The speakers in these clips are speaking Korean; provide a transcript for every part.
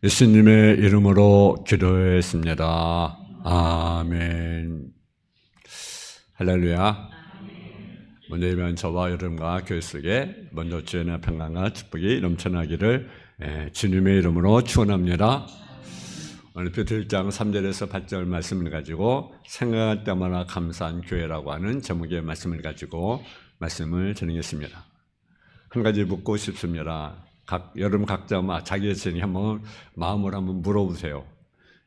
예수님의 이름으로 기도했습니다. 아멘. 할렐루야. 먼저 이번 저와 여러분과 교회 속에 먼저 주의 평강과 축복이 넘쳐나기를 주님의 이름으로 축원합니다. 오늘 베드로 1장 3절에서 8절 말씀을 가지고 생각할 때마다 감사한 교회라고 하는 제목의 말씀을 가지고 말씀을 전하겠습니다. 한 가지 묻고 싶습니다. 여러분 각자 자기 자신이 한번 마음으로 한번 물어보세요.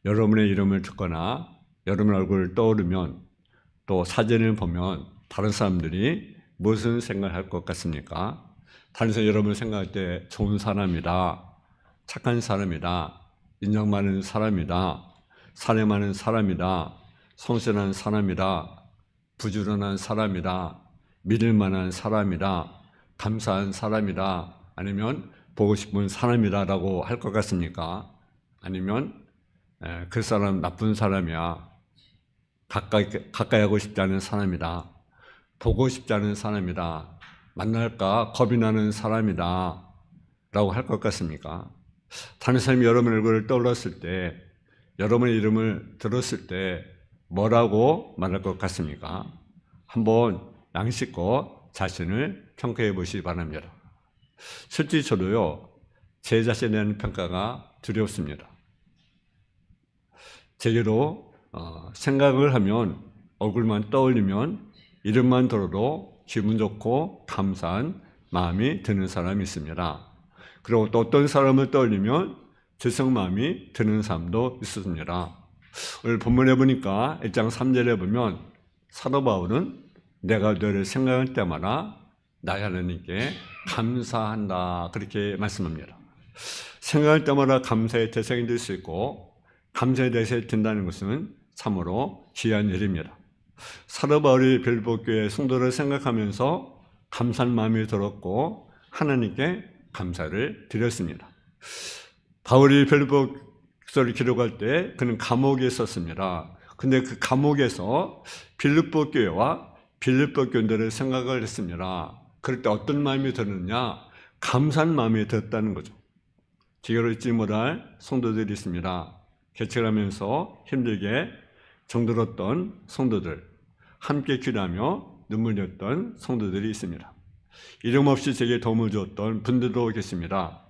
여러분의 이름을 듣거나 여러분 얼굴을 떠오르면 또 사진을 보면 다른 사람들이 무슨 생각할 것 같습니까? 다른 사람 여러분을 생각할 때 좋은 사람이다, 착한 사람이다, 인정 많은 사람이다, 사랑 많은 사람이다, 성실한 사람이다, 부지런한 사람이다, 믿을 만한 사람이다, 감사한 사람이다, 아니면 보고 싶은 사람이다라고 할 것 같습니까? 아니면 그 사람 나쁜 사람이야, 가까이 하고 싶지 않은 사람이다, 보고 싶지 않은 사람이다, 만날까 겁이 나는 사람이다 라고 할 것 같습니까? 다른 사람이 여러분 얼굴을 떠올랐을 때, 여러분의 이름을 들었을 때 뭐라고 말할 것 같습니까? 한번 양심껏 자신을 평가해 보시기 바랍니다. 실제 저도요, 제 자신에 대한 평가가 두렵습니다. 제게도 생각을 하면, 얼굴만 떠올리면, 이름만 들어도 기분 좋고 감사한 마음이 드는 사람이 있습니다. 그리고 또 어떤 사람을 떠올리면 죄송 마음이 드는 사람도 있습니다. 오늘 본문에 보니까 1장 3절에 보면 사도 바울은 내가 너를 생각할 때마다 나의 하나님께 감사한다 그렇게 말씀합니다. 생각할 때마다 감사의 대상이 될 수 있고 감사의 대상이 된다는 것은 참으로 귀한 일입니다. 사도 바울이 빌립보 교회 성도를 생각하면서 감사한 마음이 들었고 하나님께 감사를 드렸습니다. 바울이 빌립보서를 기록할 때 그는 감옥에 있었습니다. 근데 그 감옥에서 빌립보 교회와 빌립보 교인들을 생각을 했습니다. 그럴 때 어떤 마음이 들었느냐? 감사한 마음이 들었다는 거죠. 지혜로 잊지 못할 성도들이 있습니다. 개척하면서 힘들게 정들었던 성도들, 함께 기도하며 눈물 흘렸던 성도들이 있습니다. 이름 없이 제게 도움을 주었던 분들도 계십니다.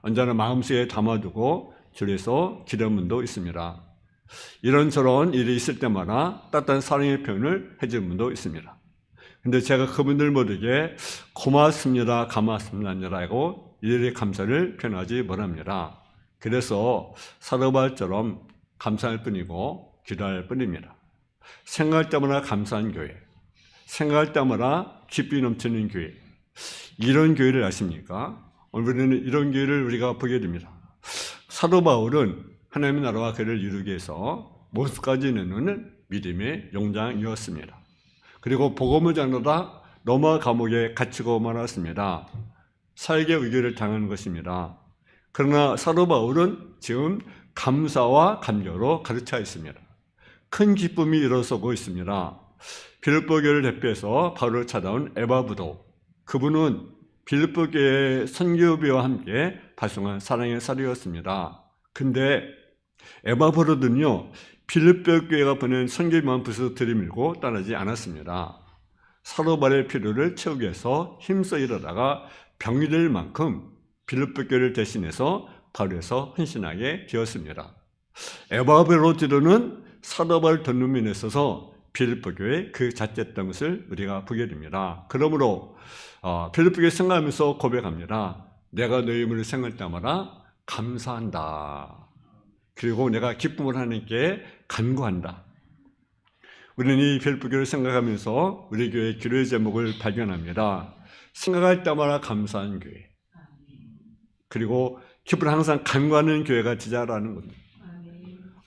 언제나 마음속에 담아두고 줄에서 기도하는 분도 있습니다. 이런저런 일이 있을 때마다 따뜻한 사랑의 표현을 해주는 분도 있습니다. 근데 제가 그분들 모두에게 고맙습니다, 감사합니다라고 일일이 감사를 표현하지 못합니다. 그래서 사도 바울처럼 감사할 뿐이고 기도할 뿐입니다. 생각할 때마다 감사한 교회, 생각할 때마다 기쁨이 넘치는 교회, 이런 교회를 아십니까? 오늘은 이런 교회를 우리가 보게 됩니다. 사도 바울은 하나님의 나라와 교회를 이루기 위해서 모습까지 내놓는 믿음의 용장이었습니다. 그리고 복음을 전하다 로마 감옥에 갇히고 말았습니다. 사역의 위기를 당한 것입니다. 그러나 사도 바울은 지금 감사와 감격으로 가득 차 있습니다. 큰 기쁨이 일어서고 있습니다. 빌립보 교회를 대표해서 바울을 찾아온 에바브도, 그분은 빌립보 교회의 선교비와 함께 발송한 사랑의 사료였습니다. 근데 에바브로는요, 빌립보 교회가 보낸 선교비만 부서 들이밀고 떠나지 않았습니다. 사도 바울의 필요를 채우기 위해서 힘써 일하다가 병이 될 만큼 빌립보 교회를 대신해서 바울에서 헌신하게 되었습니다. 에바브로는 사도 바울 돕는 면에 있어서 빌립보 교회 그 자체였던 것을 우리가 보게 됩니다. 그러므로 빌립보 교회 생각하면서 고백합니다. 내가 너희 이름을 생각할 때마다 감사한다. 그리고 내가 기쁨을 하나님께 간구한다. 우리는 이 빌립보 교회를 생각하면서 우리 교회의 기도의 제목을 발견합니다. 생각할 때마다 감사한 교회. 그리고 기쁨을 항상 간구하는 교회가 되자라는 겁니다.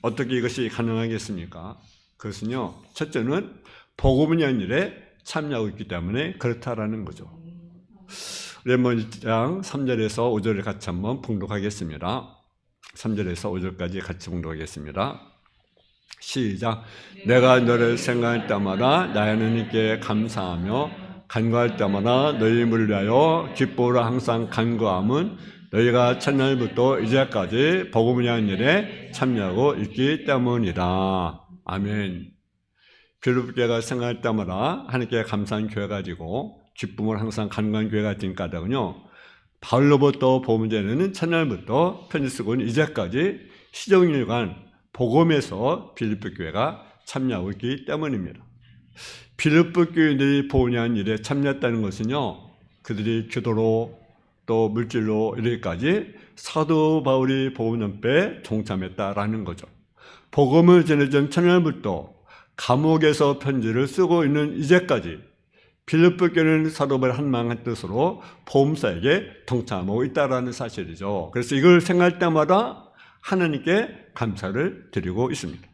어떻게 이것이 가능하겠습니까? 그것은요, 첫째는 복음을 위한 일에 참여하고 있기 때문에 그렇다라는 거죠. 우리 한번 1장 3절에서 5절을 같이 한번 봉독하겠습니다. 3절에서 5절까지 같이 봉독하겠습니다. 시작. 내가 너를 생각할 때마다 나의 하나님께 감사하며 간구할 때마다 너희 이름을 위하여 기뻐하라 항상 간구함은 너희가 첫날부터 이제까지 복음을 위한 일에 참여하고 있기 때문이다. 아멘. 빌립보교회가 생각할 때마다 하나님께 감사한 교회 가지고 기쁨을 항상 간구한 교회가 된 까닭은요, 바울로부터 복음을 전하는 첫날부터 편지 쓰고 있는 이제까지 시정일간 복음에서 빌립보 교회가 참여하고 있기 때문입니다. 빌립보 교인들이 복음을 위한 일에 참여했다는 것은요, 그들이 기도로 또 물질로 이르기까지 사도 바울이 복음 전파에 동참했다라는 거죠. 복음을 전해준 첫날부터 감옥에서 편지를 쓰고 있는 이제까지 빌립보 교회는 사도 바울의 한마음 뜻으로 복음사에게 동참하고 있다라는 사실이죠. 그래서 이걸 생각할 때마다 하나님께 감사를 드리고 있습니다.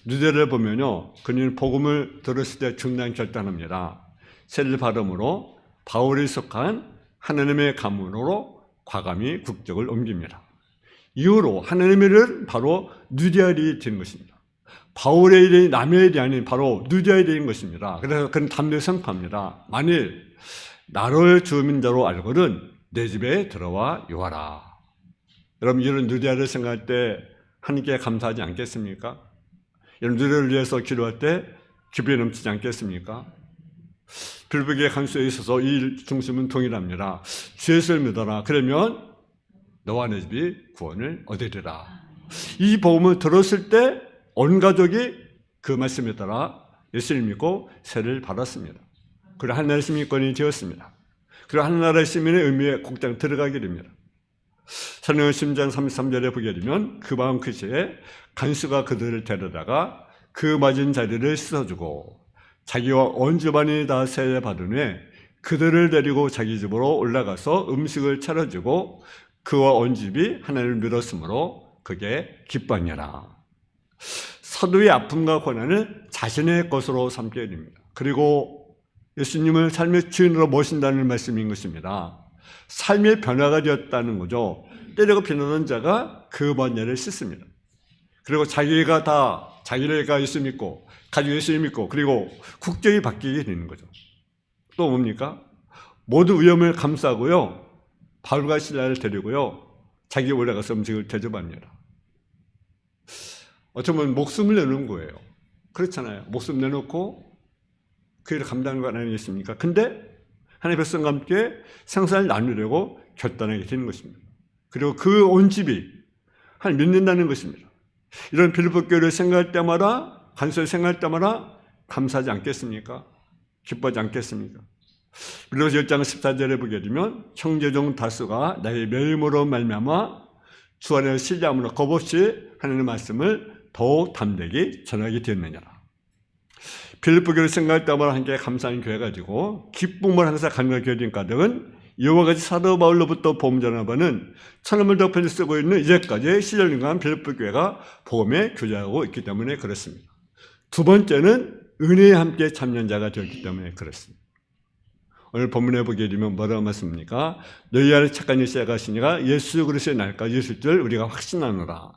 누데를 보면요, 그는 복음을 들었을 때 중단 결단합니다. 세례를 받음으로 바울이 속한 하나님의 가문으로 과감히 국적을 옮깁니다. 이후로 하나님의 일은 바로 누디아의 일이 된 것입니다. 바울의 일이 남의 일이 아닌 바로 누디아의 일인 것입니다. 그래서 그는 담대히 선포합니다. 만일 나를 주민 자로 알거든 내 집에 들어와 요하라. 여러분, 이런 누디아를 생각할 때 하나님께 감사하지 않겠습니까? 이런 누디아를 위해서 기도할 때 기쁨이 넘치지 않겠습니까? 빌립보교회 간수에 있어서 이 중심은 동일합니다. 주 예수를 믿어라. 그러면 너와 내 집이 구원을 얻으리라. 이 복음을 들었을 때 온 가족이 그 말씀에 따라 예수를 믿고 세를 받았습니다. 그리고 하나님의 시민권이 되었습니다. 그리고 하나님의 시민의 의미에 곡장 들어가게 됩니다. 사도행전 10장 33절에 보게 되면 그 밤 그 시에 간수가 그들을 데려다가 그 맞은 자리를 씻어주고 자기와 온 집안이 다 세례 받은 후에 그들을 데리고 자기 집으로 올라가서 음식을 차려주고 그와 온 집이 하나님을 믿었으므로 그게 기뻐하니라. 사도의 아픔과 고난을 자신의 것으로 삼게 됩니다. 그리고 예수님을 삶의 주인으로 모신다는 말씀인 것입니다. 삶의 변화가 되었다는 거죠. 때리고 비나는 자가 그 번뇌를 씻습니다. 그리고 자기가 예수 믿고 가지고 예수 믿고 그리고 국적이 바뀌게 되는 거죠. 또 뭡니까? 모두 위험을 감싸고요, 바울과 실라를 데리고요, 자기 올라가서 음식을 대접합니다. 어쩌면 목숨을 내놓은 거예요. 그렇잖아요. 목숨 내놓고 그 일을 감당하는 거 아니겠습니까? 근데 하나님의 백성과 함께 생사를 나누려고 결단하게 되는 것입니다. 그리고 그 온 집이 하나님 믿는다는 것입니다. 이런 빌립보 교회를 생각할 때마다, 간소를 생각할 때마다 감사하지 않겠습니까? 기뻐하지 않겠습니까? 빌립보서 10장 14절에 보게 되면 형제중 다수가 나의 매임으로 말미암아 주 안에 신뢰함으로 겁없이 하나님의 말씀을 더욱 담대히 전하게 되었느니라. 빌립보 교회를 생각할 때마다 함께 감사한 교회 가지고 기쁨을 항상 간구하게 교회 된 까닭은 이와 같이 사도 바울로부터 복음 전하는 천하물 덕편을 쓰고 있는 이제까지 시절인간 빌립보 교회가 복음에 교제하고 있기 때문에 그렇습니다. 두 번째는 은혜에 함께 참여자가 되었기 때문에 그렇습니다. 오늘 본문에 보게 되면 뭐라고 말씀입니까? 너희 안에 착한 일 시작하시니가 예수 그리스도의 날까지 있을 줄 우리가 확신하노라.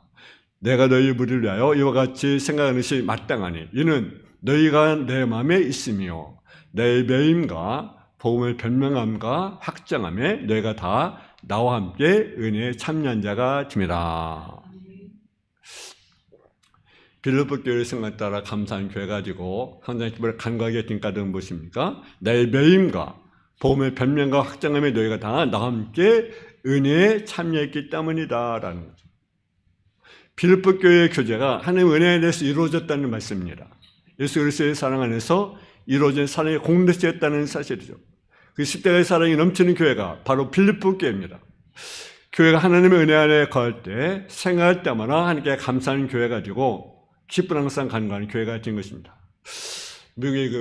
내가 너희 무리를 위하여 이와 같이 생각하는 것이 마땅하니 이는 너희가 내 마음에 있으며 내 매임과 복음의 변명함과 확정함에 너희가 다 나와 함께 은혜에 참여한 자가 됩니다. 빌립보 교회의 생각에 따라 감사한 교회 가지고 항상 기쁨을 간구하게 된 까닭은 무엇입니까? 나의 매임과 복음의 변명과 확정함에 너희가 다 나와 함께 은혜에 참여했기 때문이다라는 거죠. 빌립보 교회의 교제가 하나님의 은혜에 대해서 이루어졌다는 말씀입니다. 예수 그리스도의 사랑 안에서 이루어진 사랑의 공동체였다는 사실이죠. 그 십대가의 사랑이 넘치는 교회가 바로 빌립보 교회입니다. 교회가 하나님의 은혜 안에 거할 때 생각할 때마다 하나님께 감사하는 교회 가지고 기쁨을 항상 간구하는 교회가 된 것입니다. 미국의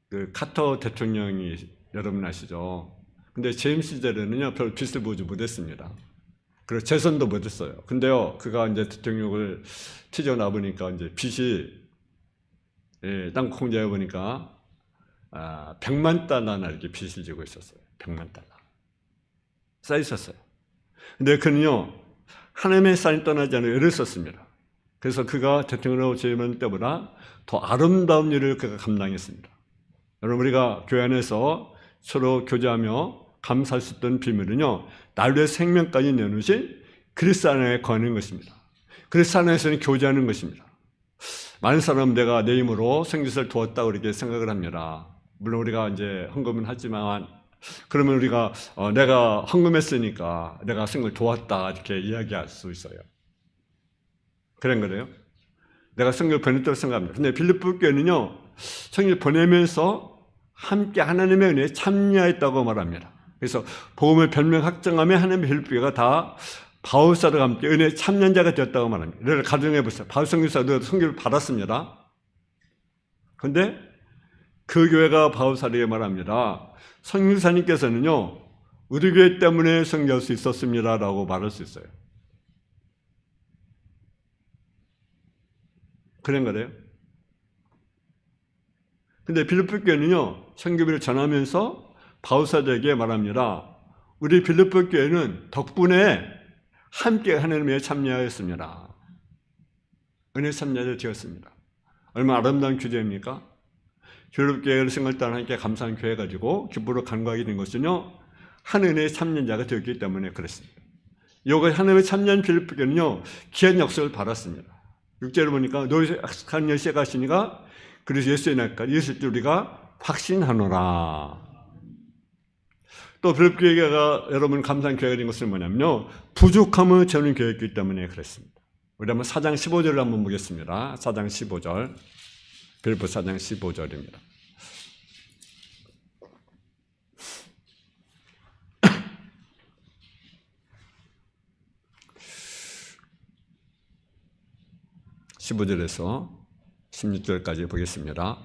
그 카터 대통령이 여러분 아시죠? 근데 제임스 시절에는요 별로 빚을 보지 못했습니다. 그리고 재선도 못했어요. 근데요 그가 이제 대통령을 튀져 나보니까 이제 빚이 땅 공제해 보니까 100만 달러나 이렇게 빚을 지고 있었어요. 100만 달러 쌓여 있었어요. 근데 그는요 하나님의 사랑이 떠나지 않고 애를 썼습니다. 그래서 그가 대통령으로 재임한 때보다 더 아름다운 일을 그가 감당했습니다. 여러분 우리가 교회 안에서 서로 교제하며 감사할 수 있던 비밀은요, 나를 생명까지 내놓으신 그리스도 안에 거하는 것입니다. 그리스도 안에서는 교제하는 것입니다. 많은 사람은 내가 내 힘으로 선교사를 도왔다고 이렇게 생각을 합니다. 물론 우리가 이제 헌금은 하지만, 그러면 우리가 내가 헌금했으니까 내가 선교를 도왔다 이렇게 이야기할 수 있어요. 그런 거래요. 내가 선교를 보냈다고 생각합니다. 근데 빌립보 교회는요, 선교를 보내면서 함께 하나님의 은혜에 참여했다고 말합니다. 그래서 복음을 변명 확정하며 하나님의 빌립보 교회가 다 바울사도와 함께 은혜의 참여자가 되었다고 말합니다. 이를 가정해 보세요. 바울 선교사도 선교를 받았습니다. 그런데 그 교회가 바울사도에게 말합니다. 선교사님께서는요, 우리 교회 때문에 선교할 수 있었습니다라고 말할 수 있어요. 그런 거래요. 근데 빌립보 교회는요, 선교비를 전하면서 바울사도에게 말합니다. 우리 빌립보 교회는 덕분에 함께 하나님의 참여하였습니다. 은혜 참여자 되었습니다. 얼마나 아름다운 규제입니까? 빌립보 교회를 생각단 함께 감사한 교회 가지고 기쁘로 간구하게 된 것은요, 한 은혜의 참여자가 되었기 때문에 그렇습니다. 이거 하나님의 참여한 빌립보 교회는요, 귀한 역사를 받았습니다. 6절을 보니까 노력한 여시에 가시니까 그래서 예수의 날까지 있을 때 우리가 확신하노라. 또 빌립보 교회가 여러분 감사한 교회가 된 것은 뭐냐면요, 부족함을 채우는 교회였기 때문에 그랬습니다. 우리 한번 4장 15절을 한번 보겠습니다. 4장 15절, 빌립보 4장 15절입니다. (15절에서) 16절까지 보겠습니다.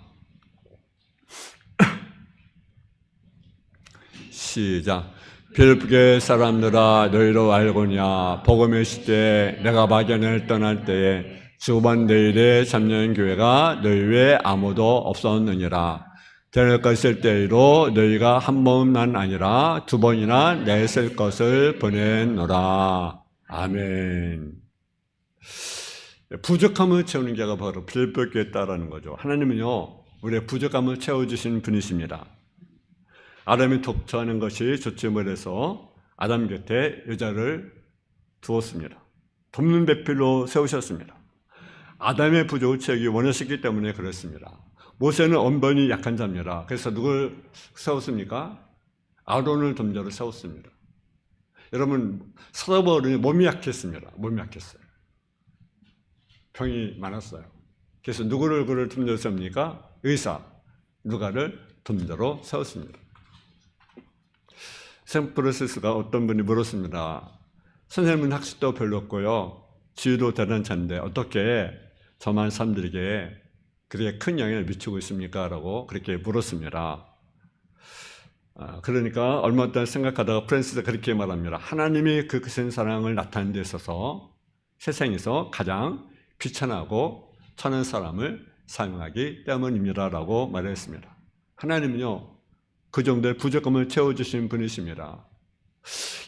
시작. 빌립보 교회 사람들아, 너희로 알거냐, 복음의 시대에 내가 막연을 떠날 때에 주반 내일에 참여한 교회가 너희 외에 아무도 없었느니라. 데려갈 것일 때로 너희가 한 번만 아니라 두 번이나 냈을 것을 보냈노라. 아멘. 부족함을 채우는 자가 바로 빌립보 교회였다라는 거죠. 하나님은요, 우리의 부족함을 채워주신 분이십니다. 아담이 독처하는 것이 좋지 못해서 아담 곁에 여자를 두었습니다. 돕는 배필로 세우셨습니다. 아담의 부족을 채우기 원하셨기 때문에 그렇습니다. 모세는 언변이 약한 자입니다. 그래서 누굴 세웠습니까? 아론을 돕자로 세웠습니다. 여러분, 사도 바울은 몸이 약했습니다. 몸이 약했어요. 병이 많았어요. 그래서 누구를 그를 돕자로 세웁니까? 의사, 누가를 돕자로 세웠습니다. 생프로세스가 어떤 분이 물었습니다. 선생님은 학식도 별로 없고요, 지위도 대단한 자인데 어떻게 저만 사람들에게 그렇게 큰 영향을 미치고 있습니까? 라고 그렇게 물었습니다. 그러니까 얼마 동안 생각하다가 프랜시스가 그렇게 말합니다. 하나님이 그 크신 사랑을 나타낸 데 있어서 세상에서 가장 비천하고 천한 사람을 사용하기 때문입니다. 라고 말했습니다. 하나님은요, 그 정도의 부족함을 채워주신 분이십니다.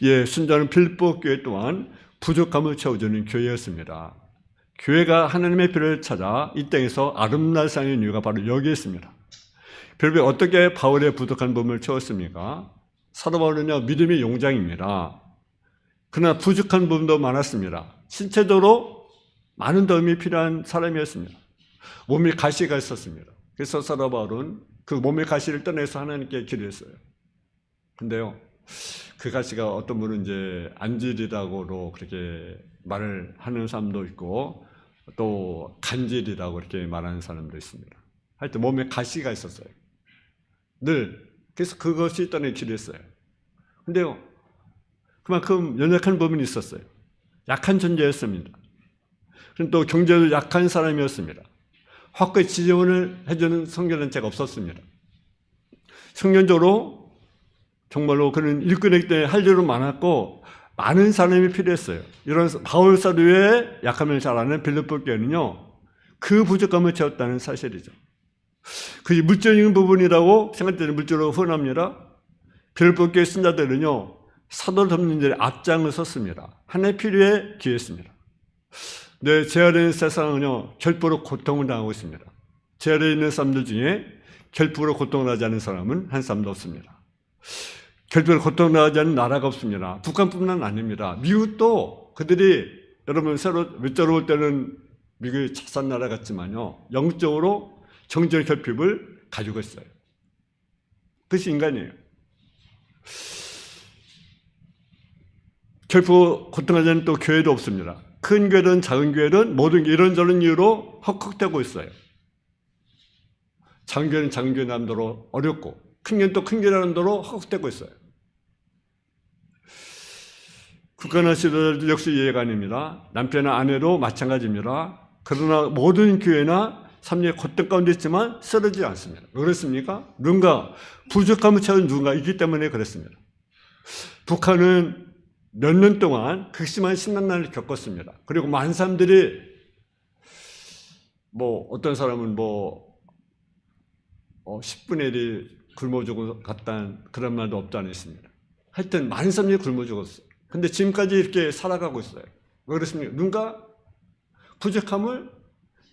예, 순전한 빌립보 교회 또한 부족함을 채워주는 교회였습니다. 교회가 하나님의 필요를 찾아 이 땅에서 아름다운 삶의 이유가 바로 여기에 있습니다. 빌립보에 어떻게 바울의 부족한 부분을 채웠습니까? 사도 바울은요, 믿음의 용장입니다. 그러나 부족한 부분도 많았습니다. 신체적으로 많은 도움이 필요한 사람이었습니다. 몸에 가시가 있었습니다. 그래서 사도 바울은 그 몸의 가시를 떠내서 하나님께 기도했어요. 근데요, 그 가시가 어떤 분은 이제 안질이라고로 그렇게 말을 하는 사람도 있고, 또 간질이라고 이렇게 말하는 사람도 있습니다. 하여튼 몸에 가시가 있었어요. 늘. 그래서 그것이 떠내 기도했어요. 근데요, 그만큼 연약한 부분이 있었어요. 약한 존재였습니다. 그리고 또 경제도 약한 사람이었습니다. 확고히 지원을 해주는 선교단체가 없었습니다. 성경적으로 정말로 그는 일꾼이기 때문에 할 일은 많았고 많은 사람이 필요했어요. 이런 바울 사도의 약함을 잘 아는 빌립보 교회는요, 그 부족함을 채웠다는 사실이죠. 그 물질적인 부분이라고 생각되는 물질로 후원합니다. 빌립보 교회 신자들은요, 사도를 돕는 일에 앞장을 섰습니다. 하나의 필요에 기했습니다. 네, 제 아래 있는 세상은요, 결부로 고통을 당하고 있습니다. 제 아래 있는 사람들 중에 결부로 고통을 하지 않는 사람은 한 사람도 없습니다. 별별 고통나지 않는 나라가 없습니다. 북한뿐만 아닙니다. 미국도 그들이 여러분 서로 외적으로 볼 때는 미국이 자산 나라 같지만요, 영적으로 정적 결핍을 가지고 있어요. 그것이 인간이에요. 결코 고통하지 않는 또 교회도 없습니다. 큰 교회든 작은 교회든 모든 게 이런저런 이유로 헉헉대고 있어요. 작은 교회는 작은 교회 나름대로 어렵고 큰 교회는 또 큰 교회 나름대로 헉헉대고 있어요. 국가나 시도들 역시 이해가 아닙니다. 남편이나 아내도 마찬가지입니다. 그러나 모든 교회나 삶의 고통 가운데 있지만 쓰러지지 않습니다. 왜 그렇습니까? 누군가 부족함을 채운 누군가 있기 때문에 그렇습니다. 북한은 몇 년 동안 극심한 심란난을 겪었습니다. 그리고 많은 사람들이 어떤 사람은 10분의 1이 굶어 죽었다는 그런 말도 없지 않아 있습니다. 하여튼 많은 사람들이 굶어 죽었어요. 근데 지금까지 이렇게 살아가고 있어요. 왜 그렇습니까? 누군가 부족함을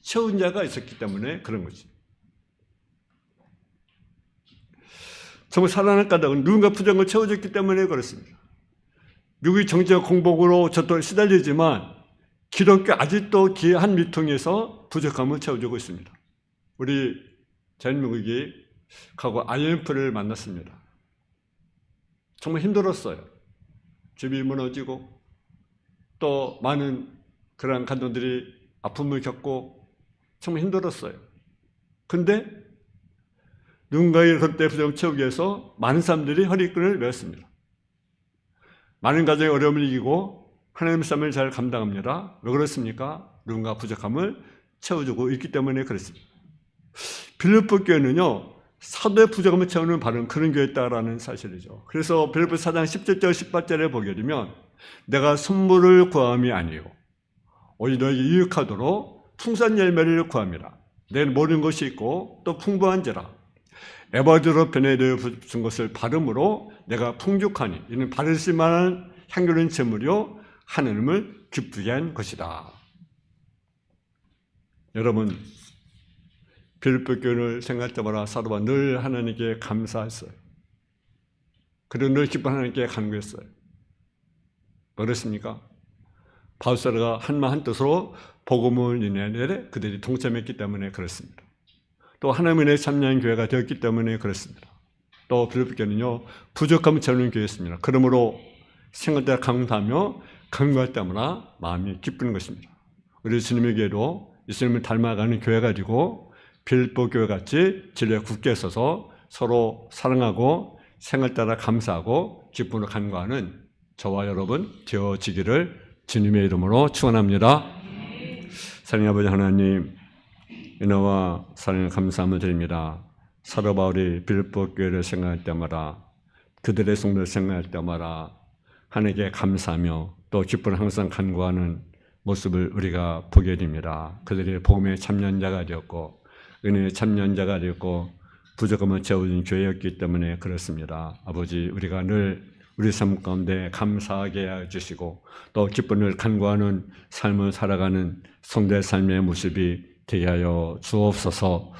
채운 자가 있었기 때문에 그런 거지. 정말 살아날 까닭은 누군가 부족함을 채워줬기 때문에 그렇습니다. 미국이 정치적 공복으로 저도 시달리지만 기독교 아직도 한 미통에서 부족함을 채워주고 있습니다. 우리 대한민국이 과거 IMF를 만났습니다. 정말 힘들었어요. 집이 무너지고 또 많은 그러한 간동들이 아픔을 겪고 정말 힘들었어요. 근데 누군가의 그때 부족함을 채우기 위해서 많은 사람들이 허리끈을 메었습니다. 많은 가정의 어려움을 이기고 하나님의 삶을 잘 감당합니다. 왜 그렇습니까? 누군가 부족함을 채워주고 있기 때문에 그렇습니다. 빌립보 교회는요, 사도의 부족함을 채우는 바로 그런 교회였다라는 사실이죠. 그래서 빌립보 4장 17절 18절에 보게 되면 내가 선물을 구함이 아니요 오히려 너에게 유익하도록 풍성한 열매를 구합니다. 내 모든 것이 있고 또 풍부한지라 에바드로 변에 되어 준 것을 바름으로 내가 풍족하니 이는 바르실 만한 향기로운 제물이요 하나님을 기쁘게 한 것이다. 여러분, 빌립보 교회를 생각할 때마다 사도 바울은 늘 하나님께 감사했어요. 그리고 늘 기쁜 하나님께 간구했어요. 그렇습니까? 바울사도가 한마음 한뜻으로 복음을 인하여 그들이 동참했기 때문에 그렇습니다. 또 하나님의 은혜에 참여한 교회가 되었기 때문에 그렇습니다. 또 빌립보 교회는요, 부족함을 채우는 교회였습니다. 그러므로 생각대로 감사하며 간구할 때마다 마음이 기쁘는 것입니다. 우리 주님의 교회도 예수님을 닮아가는 교회 가지고 빌립보 교회 같이 진리에 굳게 서서 서로 사랑하고 생활 따라 감사하고 기쁨으로 간구하는 저와 여러분 되어지기를 주님의 이름으로 축원합니다. 사랑의 아버지 하나님, 은혜와 사랑에 감사함을 드립니다. 사도 바울이 빌립보 교회를 생각할 때마다 그들의 성도를 생각할 때마다 하나님께 감사하며 또 기쁨을 항상 간구하는 모습을 우리가 보게 됩니다. 그들이 복음의 참여자가 되었고 은혜의 참여자가 되었고 부족함을 채워준 교회였기 때문에 그렇습니다. 아버지, 우리가 늘 우리 삶 가운데 감사하게 해주시고 또 기쁨을 간구하는 삶을 살아가는 성도의 삶의 모습이 되게 하여 주옵소서.